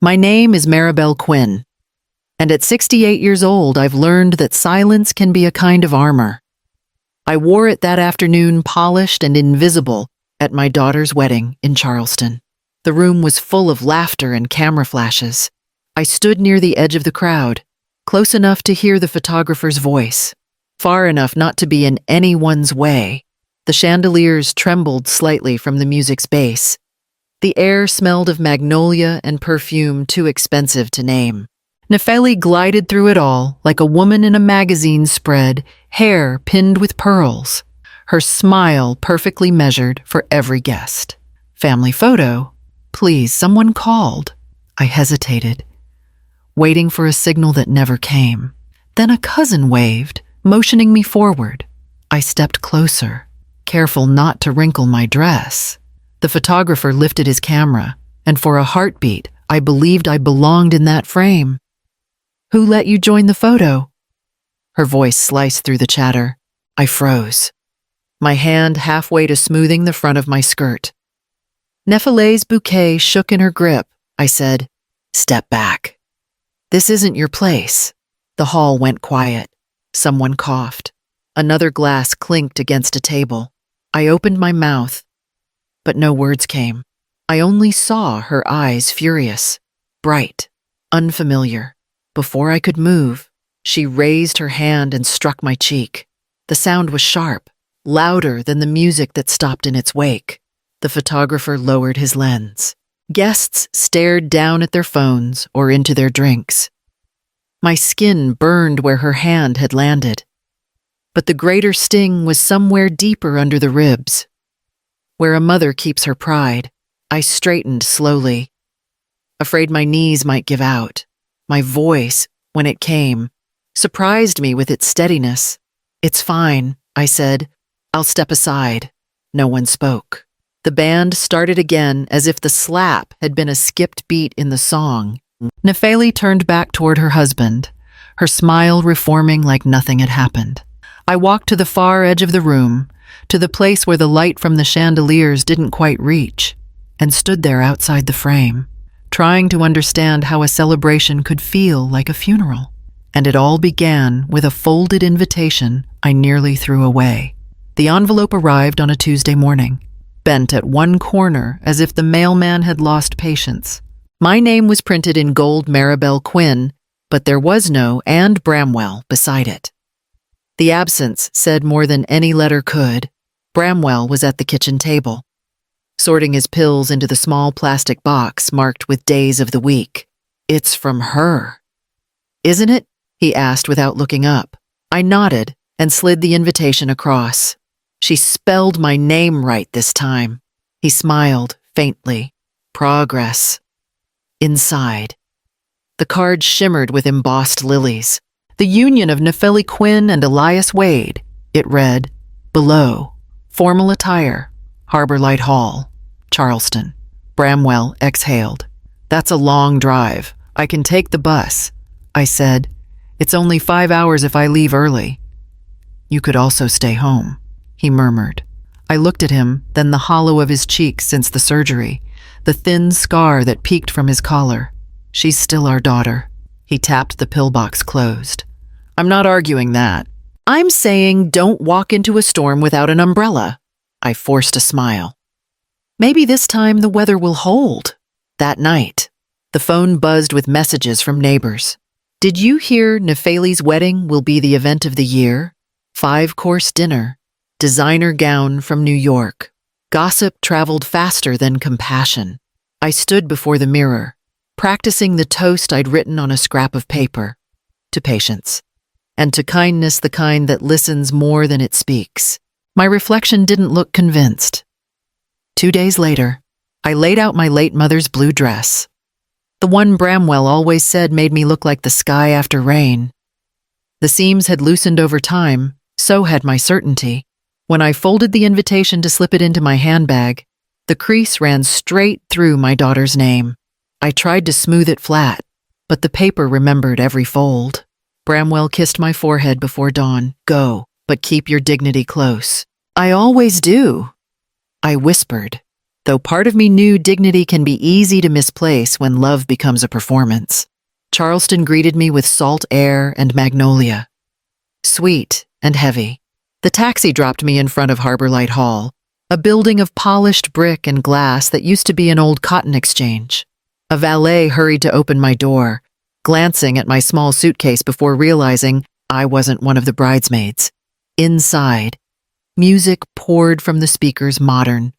My name is Maribel Quinn, and at 68 years old, I've learned that silence can be a kind of armor. I wore it that afternoon, polished and invisible, at my daughter's wedding in Charleston. The room was full of laughter and camera flashes. I stood near the edge of the crowd, close enough to hear the photographer's voice, far enough not to be in anyone's way. The chandeliers trembled slightly from the music's bass. The air smelled of magnolia and perfume too expensive to name. Nefeli glided through it all like a woman in a magazine spread, hair pinned with pearls, her smile perfectly measured for every guest. Family photo? Please, someone called. I hesitated, waiting for a signal that never came. Then a cousin waved, motioning me forward. I stepped closer, careful not to wrinkle my dress. The photographer lifted his camera, and for a heartbeat, I believed I belonged in that frame. "Who let you join the photo?" Her voice sliced through the chatter. I froze, my hand halfway to smoothing the front of my skirt. Nefeli's bouquet shook in her grip. I said, "Step back. This isn't your place." The hall went quiet. Someone coughed. Another glass clinked against a table. I opened my mouth, but no words came. I only saw her eyes furious, bright, unfamiliar. Before I could move, she raised her hand and struck my cheek. The sound was sharp, louder than the music that stopped in its wake. The photographer lowered his lens. Guests stared down at their phones or into their drinks. My skin burned where her hand had landed. But the greater sting was somewhere deeper under the ribs, where a mother keeps her pride. I straightened slowly, afraid my knees might give out. My voice, when it came, surprised me with its steadiness. "It's fine," I said. "I'll step aside." No one spoke. The band started again as if the slap had been a skipped beat in the song. Nefeli turned back toward her husband, her smile reforming like nothing had happened. I walked to the far edge of the room, to the place where the light from the chandeliers didn't quite reach, and stood there outside the frame, trying to understand how a celebration could feel like a funeral. And it all began with a folded invitation I nearly threw away. The envelope arrived on a Tuesday morning, bent at one corner as if the mailman had lost patience. My name was printed in gold Maribel Quinn, but there was no "and Bramwell" beside it. The absence said more than any letter could. Bramwell was at the kitchen table, sorting his pills into the small plastic box marked with days of the week. "It's from her." "Isn't it?" he asked without looking up. I nodded and slid the invitation across. She spelled my name right this time. He smiled faintly. "Progress." Inside, the card shimmered with embossed lilies. The union of Nefeli Quinn and Elias Wade. It read, "Below, formal attire, Harbor Light Hall, Charleston." Bramwell exhaled. "That's a long drive. I can take the bus." I said, "It's only 5 hours if I leave early." "You could also stay home," he murmured. I looked at him, then the hollow of his cheek since the surgery, the thin scar that peeked from his collar. "She's still our daughter." He tapped the pillbox closed. "I'm not arguing that. I'm saying don't walk into a storm without an umbrella." I forced a smile. "Maybe this time the weather will hold." That night, the phone buzzed with messages from neighbors. "Did you hear Nefeli's wedding will be the event of the year? 5-course dinner, designer gown from New York." Gossip traveled faster than compassion. I stood before the mirror, practicing the toast I'd written on a scrap of paper. To patience, and to kindness the kind that listens more than it speaks. My reflection didn't look convinced. 2 days later, I laid out my late mother's blue dress. The one Bramwell always said made me look like the sky after rain. The seams had loosened over time, so had my certainty. When I folded the invitation to slip it into my handbag, the crease ran straight through my daughter's name. I tried to smooth it flat, but the paper remembered every fold. Bramwell kissed my forehead before dawn. "Go, but keep your dignity close." "I always do," I whispered. though part of me knew dignity can be easy to misplace when love becomes a performance. Charleston greeted me with salt air and magnolia. Sweet and heavy. The taxi dropped me in front of Harborlight Hall, a building of polished brick and glass that used to be an old cotton exchange. A valet hurried to open my door, glancing at my small suitcase before realizing I wasn't one of the bridesmaids. Inside, music poured from the speakers, modern,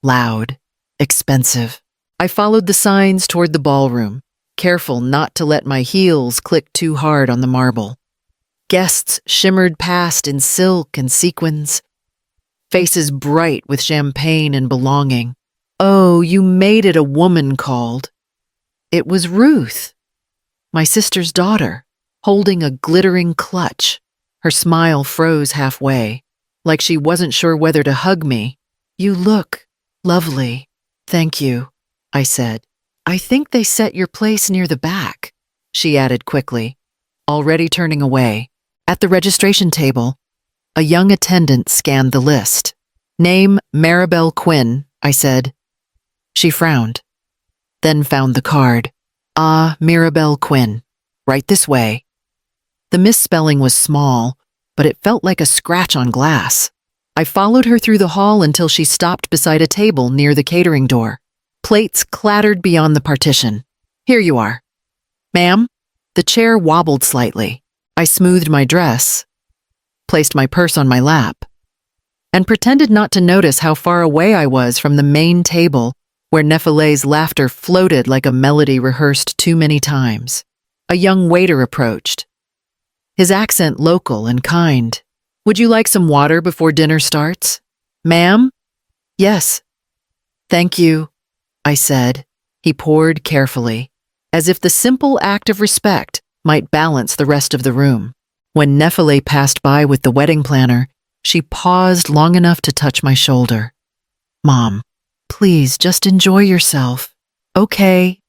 loud, expensive. I followed the signs toward the ballroom, careful not to let my heels click too hard on the marble. Guests shimmered past in silk and sequins, faces bright with champagne and belonging. "Oh, you made it," a woman called. It was Ruth, my sister's daughter, holding a glittering clutch. Her smile froze halfway, like she wasn't sure whether to hug me. "You look lovely." "Thank you," I said. "I think they set your place near the back," she added quickly, already turning away. At the registration table, a young attendant scanned the list. "Name Maribel Quinn," I said. She frowned, then found the card. "Ah, Maribel Quinn. Right this way." The misspelling was small, but it felt like a scratch on glass. I followed her through the hall until she stopped beside a table near the catering door. Plates clattered beyond the partition. "Here you are." "Ma'am?" The chair wobbled slightly. I smoothed my dress, placed my purse on my lap, and pretended not to notice how far away I was from the main table where Nefile's laughter floated like a melody rehearsed too many times. A young waiter approached, his accent local and kind. "Would you like some water before dinner starts?" "Ma'am?" "Yes." "Thank you," I said. He poured carefully, as if the simple act of respect might balance the rest of the room. When Nefile passed by with the wedding planner, she paused long enough to touch my shoulder. "Mom, please just enjoy yourself." "Okay.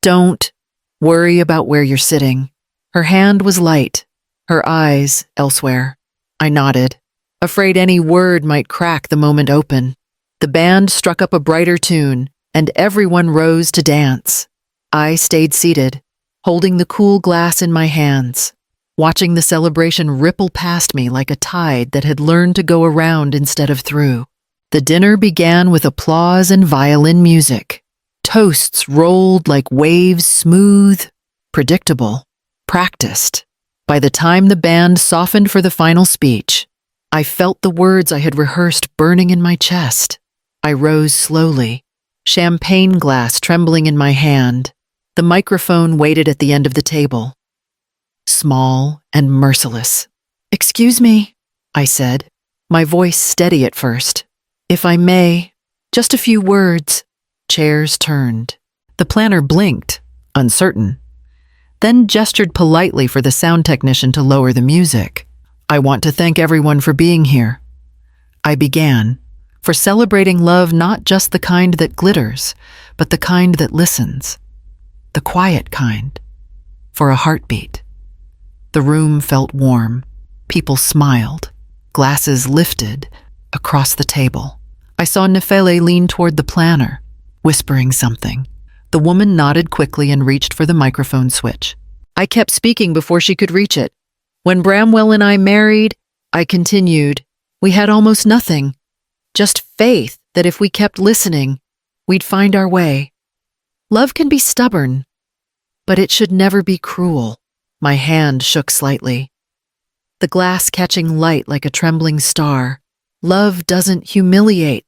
Don't worry about where you're sitting." Her hand was light, her eyes elsewhere. I nodded, afraid any word might crack the moment open. The band struck up a brighter tune, and everyone rose to dance. I stayed seated, holding the cool glass in my hands, watching the celebration ripple past me like a tide that had learned to go around instead of through. The dinner began with applause and violin music. Toasts rolled like waves, smooth, predictable, practiced. By the time the band softened for the final speech, I felt the words I had rehearsed burning in my chest. I rose slowly, champagne glass trembling in my hand. The microphone waited at the end of the table, small and merciless. "Excuse me," I said, my voice steady at first. "If I may, just a few words." Chairs turned. The planner blinked, uncertain, then gestured politely for the sound technician to lower the music. "I want to thank everyone for being here," I began, "for celebrating love, not just the kind that glitters, but the kind that listens. The quiet kind. For a heartbeat." The room felt warm. People smiled. Glasses lifted across the table. I saw Nefele lean toward the planner, whispering something. The woman nodded quickly and reached for the microphone switch. I kept speaking before she could reach it. "When Bramwell and I married," I continued, "we had almost nothing. Just faith that if we kept listening, we'd find our way. Love can be stubborn, but it should never be cruel." My hand shook slightly, the glass catching light like a trembling star. "Love doesn't humiliate,"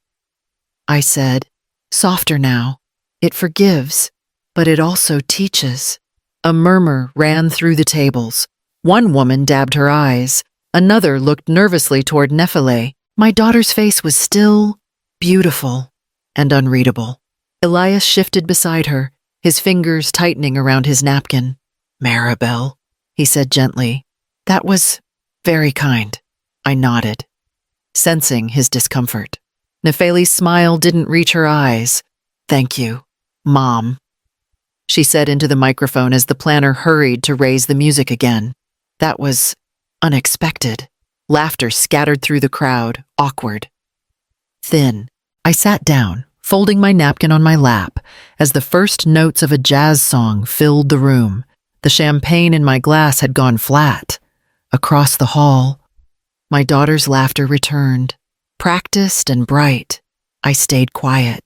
I said, softer now. "It forgives, but it also teaches." A murmur ran through the tables. One woman dabbed her eyes. Another looked nervously toward Nefile. My daughter's face was still, beautiful, and unreadable. Elias shifted beside her, his fingers tightening around his napkin. "Maribel," he said gently. "That was very kind." I nodded, sensing his discomfort. Nefeli's smile didn't reach her eyes. "Thank you, Mom," she said into the microphone as the planner hurried to raise the music again. That was unexpected. Laughter scattered through the crowd, awkward, thin. I sat down, folding my napkin on my lap as the first notes of a jazz song filled the room. The champagne in my glass had gone flat. Across the hall, my daughter's laughter returned. Practiced and bright, I stayed quiet,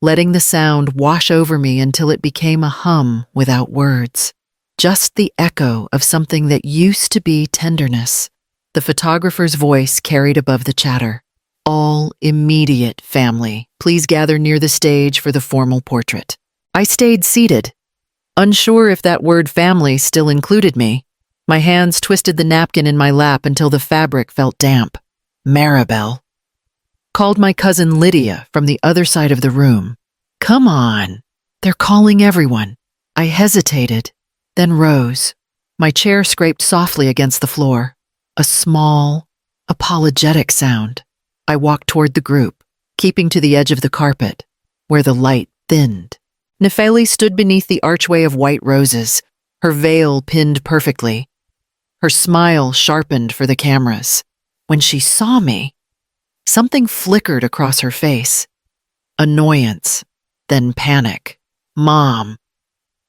letting the sound wash over me until it became a hum without words. Just the echo of something that used to be tenderness. The photographer's voice carried above the chatter. All immediate family, please gather near the stage for the formal portrait. I stayed seated, unsure if that word family still included me. My hands twisted the napkin in my lap until the fabric felt damp. Maribel. Called my cousin Lydia from the other side of the room. Come on, they're calling everyone. I hesitated, then rose. My chair scraped softly against the floor. A small, apologetic sound. I walked toward the group, keeping to the edge of the carpet, where the light thinned. Nefeli stood beneath the archway of white roses, her veil pinned perfectly. Her smile sharpened for the cameras. When she saw me, something flickered across her face. Annoyance, then panic. Mom,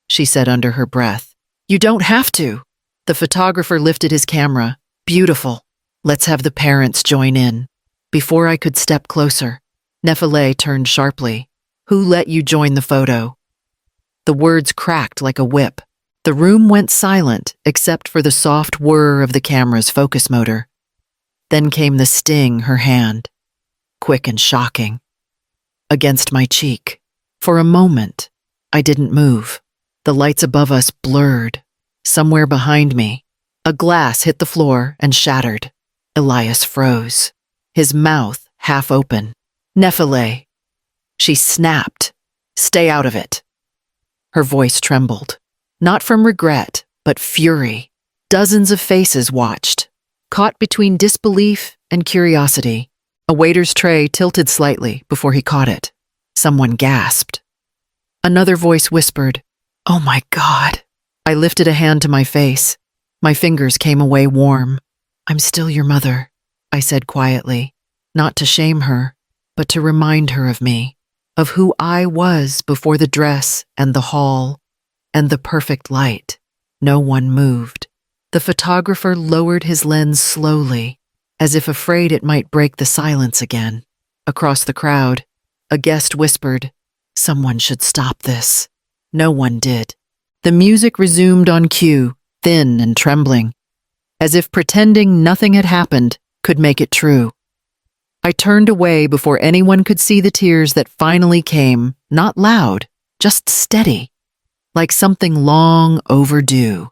she said under her breath. You don't have to. The photographer lifted his camera. Beautiful. Let's have the parents join in. Before I could step closer, Nefeli turned sharply. Who let you join the photo? The words cracked like a whip. The room went silent except for the soft whir of the camera's focus motor. Then came the sting her hand, quick and shocking, against my cheek. For a moment, I didn't move. The lights above us blurred. Somewhere behind me, a glass hit the floor and shattered. Elias froze, his mouth half open. Nefeli. She snapped. Stay out of it. Her voice trembled. Not from regret, but fury. Dozens of faces watched, caught between disbelief and curiosity. A waiter's tray tilted slightly before he caught it. Someone gasped. Another voice whispered, "Oh my God." I lifted a hand to my face. My fingers came away warm. "I'm still your mother," I said quietly, not to shame her, but to remind her of me, of who I was before the dress and the hall and the perfect light. No one moved. The photographer lowered his lens slowly, as if afraid it might break the silence again. Across the crowd, a guest whispered, "Someone should stop this." No one did. The music resumed on cue, thin and trembling, as if pretending nothing had happened could make it true. I turned away before anyone could see the tears that finally came, not loud, just steady, like something long overdue.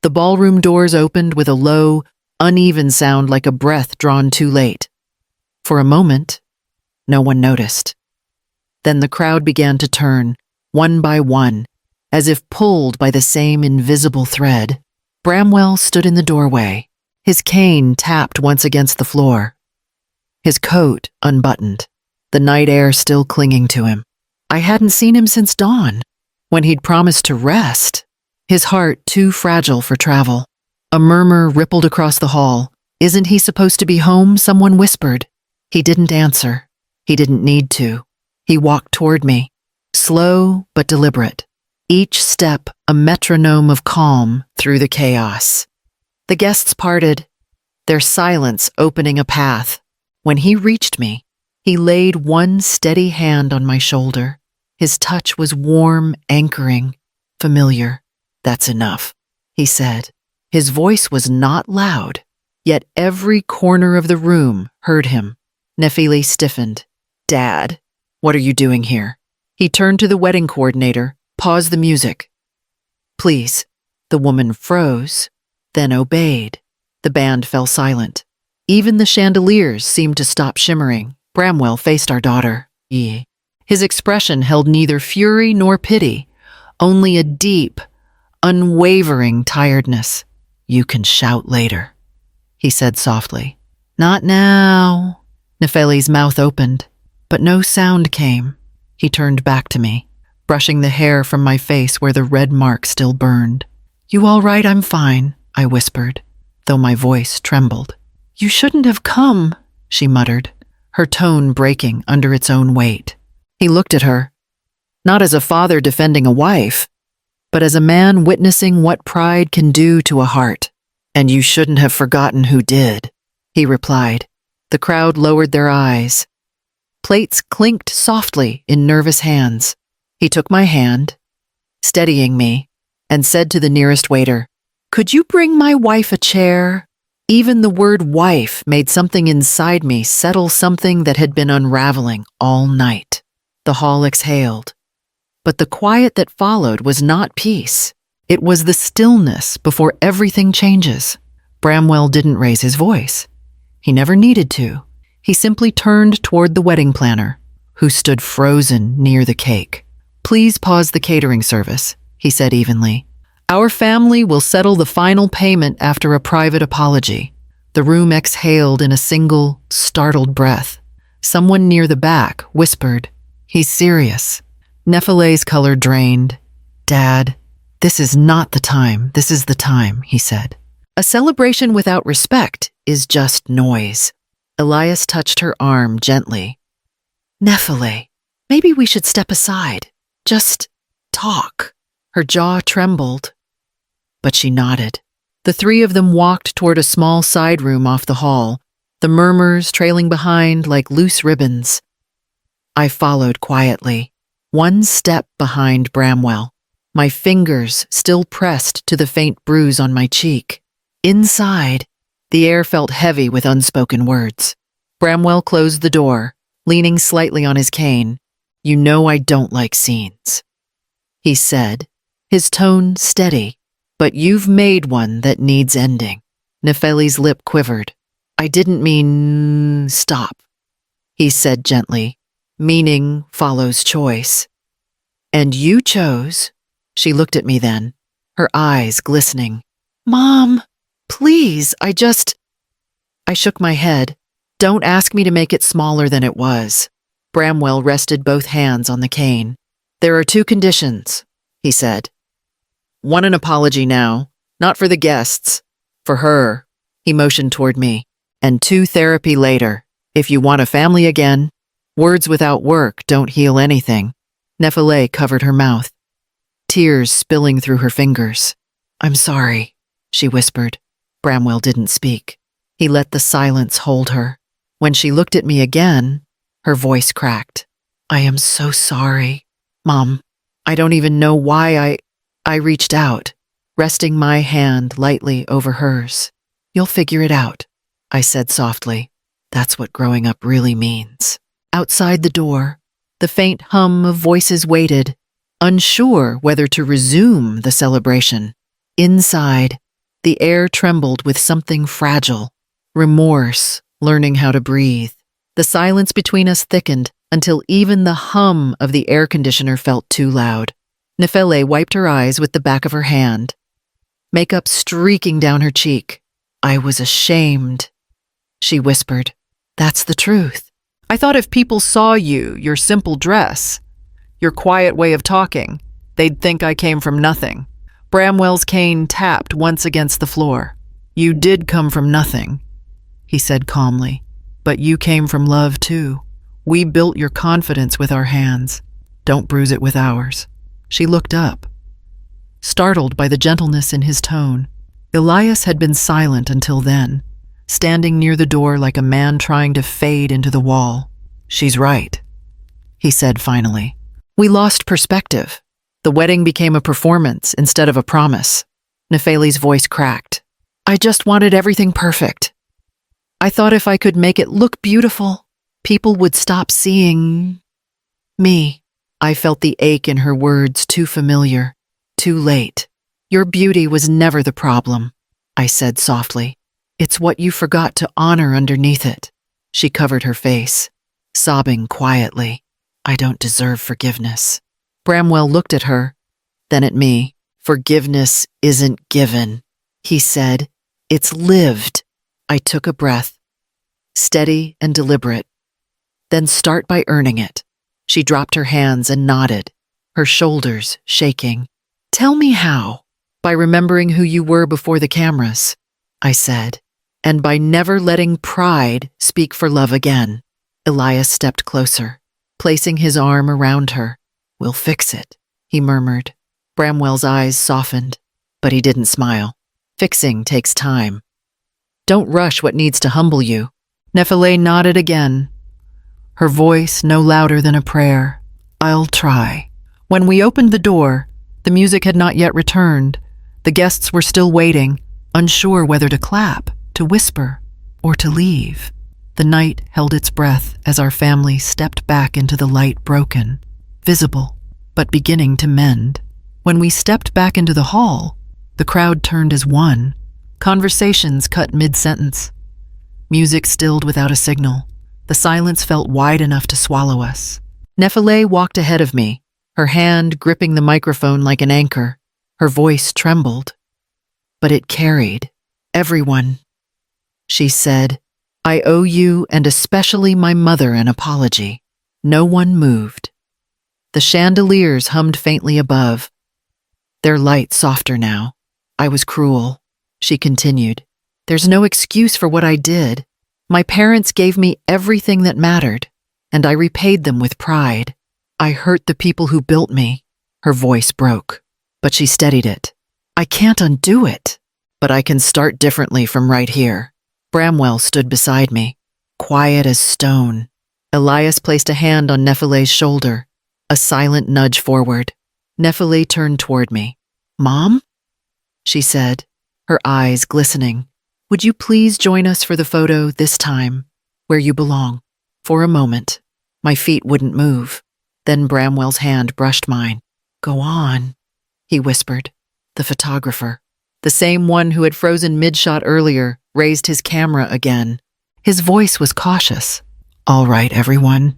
The ballroom doors opened with a low, uneven sound like a breath drawn too late. For a moment, no one noticed. Then the crowd began to turn, one by one, as if pulled by the same invisible thread. Bramwell stood in the doorway, his cane tapped once against the floor, his coat unbuttoned, the night air still clinging to him. I hadn't seen him since dawn, when he'd promised to rest, his heart too fragile for travel. A murmur rippled across the hall. "Isn't he supposed to be home?" someone whispered. He didn't answer. He didn't need to. He walked toward me, slow but deliberate, each step a metronome of calm through the chaos. The guests parted, their silence opening a path. When he reached me, he laid one steady hand on my shoulder. His touch was warm, anchoring, familiar. "That's enough," he said. His voice was not loud, yet every corner of the room heard him. Nefeli stiffened. "Dad, what are you doing here?" He turned to the wedding coordinator. "Pause the music." "Please." The woman froze, then obeyed. The band fell silent. Even the chandeliers seemed to stop shimmering. Bramwell faced our daughter. His expression held neither fury nor pity, only a deep, unwavering tiredness. "You can shout later," he said softly. "Not now." Nefeli's mouth opened, but no sound came. He turned back to me, brushing the hair from my face where the red mark still burned. "You all right? I'm fine," I whispered, though my voice trembled. "You shouldn't have come," she muttered, her tone breaking under its own weight. He looked at her, not as a father defending a wife, but as a man witnessing what pride can do to a heart. "And you shouldn't have forgotten who did," he replied. The crowd lowered their eyes. Plates clinked softly in nervous hands. He took my hand, steadying me, and said to the nearest waiter, "Could you bring my wife a chair?" Even the word wife made something inside me settle something that had been unraveling all night. The hall exhaled. But the quiet that followed was not peace. It was the stillness before everything changes. Bramwell didn't raise his voice. He never needed to. He simply turned toward the wedding planner, who stood frozen near the cake. "Please pause the catering service," he said evenly. "Our family will settle the final payment after a private apology." The room exhaled in a single, startled breath. Someone near the back whispered, "He's serious." Nefile's color drained. "Dad, this is not the time. This is the time," he said. "A celebration without respect is just noise." Elias touched her arm gently. "Nefile, maybe we should step aside. Just talk." Her jaw trembled, but she nodded. The three of them walked toward a small side room off the hall, the murmurs trailing behind like loose ribbons. I followed quietly, one step behind Bramwell, my fingers still pressed to the faint bruise on my cheek. Inside, the air felt heavy with unspoken words. Bramwell closed the door, leaning slightly on his cane. "You know I don't like scenes," he said, his tone steady. "But you've made one that needs ending." Nefeli's lip quivered. "I didn't mean stop," he said gently. "Meaning follows choice. And you chose." She looked at me then, her eyes glistening. "Mom, please, I shook my head. "Don't ask me to make it smaller than it was." Bramwell rested both hands on the cane. "There are two conditions," he said. "One, an apology now, not for the guests, for her," he motioned toward me. "And two, therapy later, if you want a family again. Words without work don't heal anything." Nefile covered her mouth, tears spilling through her fingers. "I'm sorry," she whispered. Bramwell didn't speak. He let the silence hold her. When she looked at me again, her voice cracked. "I am so sorry, Mom. I don't even know why I reached out, resting my hand lightly over hers. You'll figure it out," I said softly. "That's what growing up really means." Outside the door, the faint hum of voices waited, unsure whether to resume the celebration. Inside, the air trembled with something fragile, remorse learning how to breathe. The silence between us thickened until even the hum of the air conditioner felt too loud. Nefele wiped her eyes with the back of her hand, makeup streaking down her cheek. "I was ashamed," she whispered. "That's the truth. I thought if people saw you, your simple dress, your quiet way of talking, they'd think I came from nothing." Bramwell's cane tapped once against the floor. "You did come from nothing," he said calmly, "but you came from love too. We built your confidence with our hands. Don't bruise it with ours." She looked up, startled by the gentleness in his tone. Elias had been silent until then, standing near the door like a man trying to fade into the wall. "She's right," he said finally. We lost perspective. The wedding became a performance instead of a promise. Nefeli's voice cracked. "I just wanted everything perfect. I thought if I could make it look beautiful, people would stop seeing me." I felt the ache in her words, too familiar, too late. "Your beauty was never the problem," I said softly. "It's what you forgot to honor underneath it." She covered her face, sobbing quietly. "I don't deserve forgiveness." Bramwell looked at her, then at me. "Forgiveness isn't given," he said. "It's lived." I took a breath, steady and deliberate. "Then start by earning it." She dropped her hands and nodded, her shoulders shaking. "Tell me how." "By remembering who you were before the cameras," I said, "and by never letting pride speak for love again." Elias stepped closer. placing his arm around her. "We'll fix it," he murmured. Bramwell's eyes softened, but he didn't smile. "Fixing takes time. Don't rush what needs to humble you." Nephele nodded again, her voice no louder than a prayer. "I'll try." When we opened the door, the music had not yet returned. The guests were still waiting, unsure whether to clap, to whisper, or to leave. The night held its breath as our family stepped back into the light, broken, visible, but beginning to mend. When we stepped back into the hall, the crowd turned as one. Conversations cut mid-sentence. Music stilled without a signal. The silence felt wide enough to swallow us. Nephele walked ahead of me, her hand gripping the microphone like an anchor. Her voice trembled, but it carried. "Everyone," she said, "I owe you and especially my mother an apology." No one moved. The chandeliers hummed faintly above, their light softer now. "I was cruel," she continued. "There's no excuse for what I did. My parents gave me everything that mattered, and I repaid them with pride. I hurt the people who built me." Her voice broke, but she steadied it. "I can't undo it, but I can start differently from right here." Bramwell stood beside me, quiet as stone. Elias placed a hand on Nephele's shoulder, a silent nudge forward. Nephele turned toward me. "Mom?" she said, her eyes glistening. "Would you please join us for the photo this time, where you belong?" For a moment, my feet wouldn't move. Then Bramwell's hand brushed mine. "Go on," he whispered. The photographer, the same one who had frozen mid-shot earlier, raised his camera again. His voice was cautious. "All right, everyone.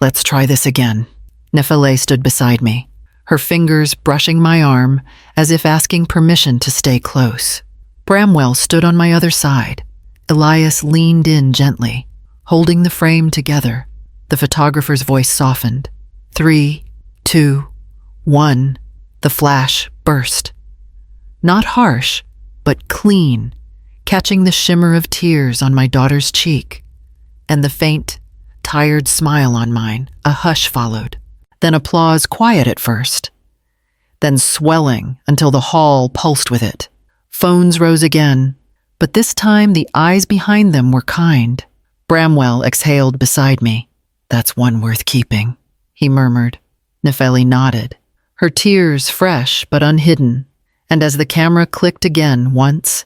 Let's try this again." Nephele stood beside me, her fingers brushing my arm as if asking permission to stay close. Bramwell stood on my other side. Elias leaned in gently, holding the frame together. The photographer's voice softened. 3, 2, 1. The flash burst. Not harsh, but clean, catching the shimmer of tears on my daughter's cheek, and the faint, tired smile on mine. A hush followed, then applause, quiet at first, then swelling until the hall pulsed with it. Phones rose again, but this time the eyes behind them were kind. Bramwell exhaled beside me. "That's one worth keeping," he murmured. Nephele nodded, her tears fresh but unhidden, and as the camera clicked again once,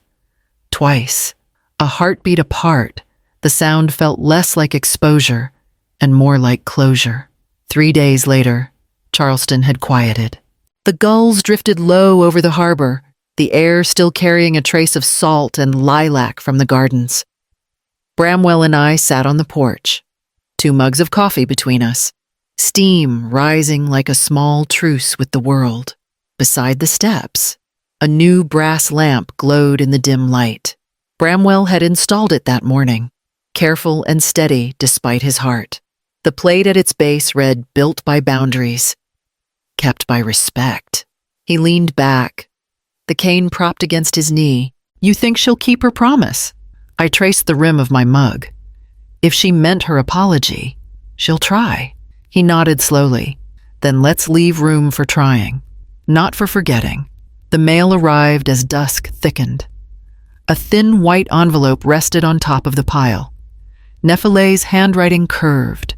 twice, a heartbeat apart, the sound felt less like exposure and more like closure. 3 days later, Charleston had quieted. The gulls drifted low over the harbor, the air still carrying a trace of salt and lilac from the gardens. Bramwell and I sat on the porch, 2 mugs of coffee between us, steam rising like a small truce with the world. Beside the steps, a new brass lamp glowed in the dim light. Bramwell had installed it that morning, careful and steady despite his heart. The plate at its base read, "Built by boundaries, kept by respect." He leaned back, the cane propped against his knee. "You think she'll keep her promise?" I traced the rim of my mug. "If she meant her apology, she'll try." He nodded slowly. "Then let's leave room for trying, not for forgetting." The mail arrived as dusk thickened. A thin white envelope rested on top of the pile. Nephele's handwriting curved.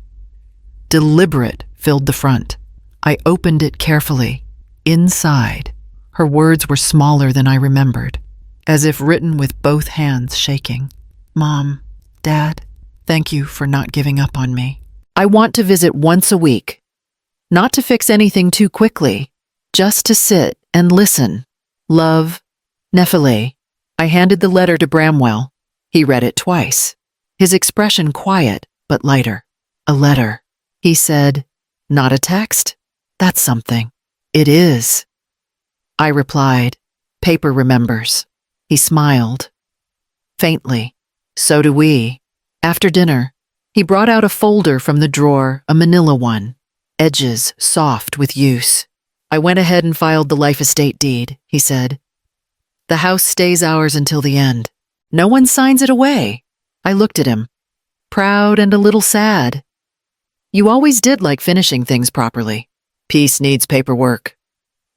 Deliberate filled the front. I opened it carefully. Inside, her words were smaller than I remembered, as if written with both hands shaking. "Mom, Dad, thank you for not giving up on me. I want to visit once a week. Not to fix anything too quickly, just to sit and listen. Love, Nephele." I handed the letter to Bramwell. He read it twice, his expression quiet but lighter. "A letter," he said. "Not a text? That's something." "It is," I replied. "Paper remembers." He smiled. Faintly. "So do we." After dinner, he brought out a folder from the drawer, a manila one, edges soft with use. "I went ahead and filed the life estate deed," he said. "The house stays ours until the end. No one signs it away." I looked at him, proud and a little sad. You always did like finishing things properly. Peace needs paperwork,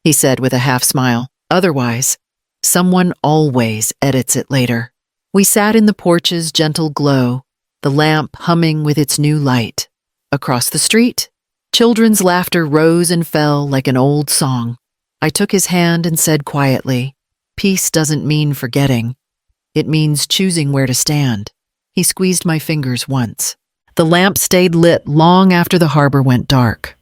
he said with a half smile. Otherwise, someone always edits it later. We sat in the porch's gentle glow, the lamp humming with its new light. Across the street, children's laughter rose and fell like an old song. I took his hand and said quietly, "Peace doesn't mean forgetting. It means choosing where to stand." He squeezed my fingers once. The lamp stayed lit long after the harbor went dark.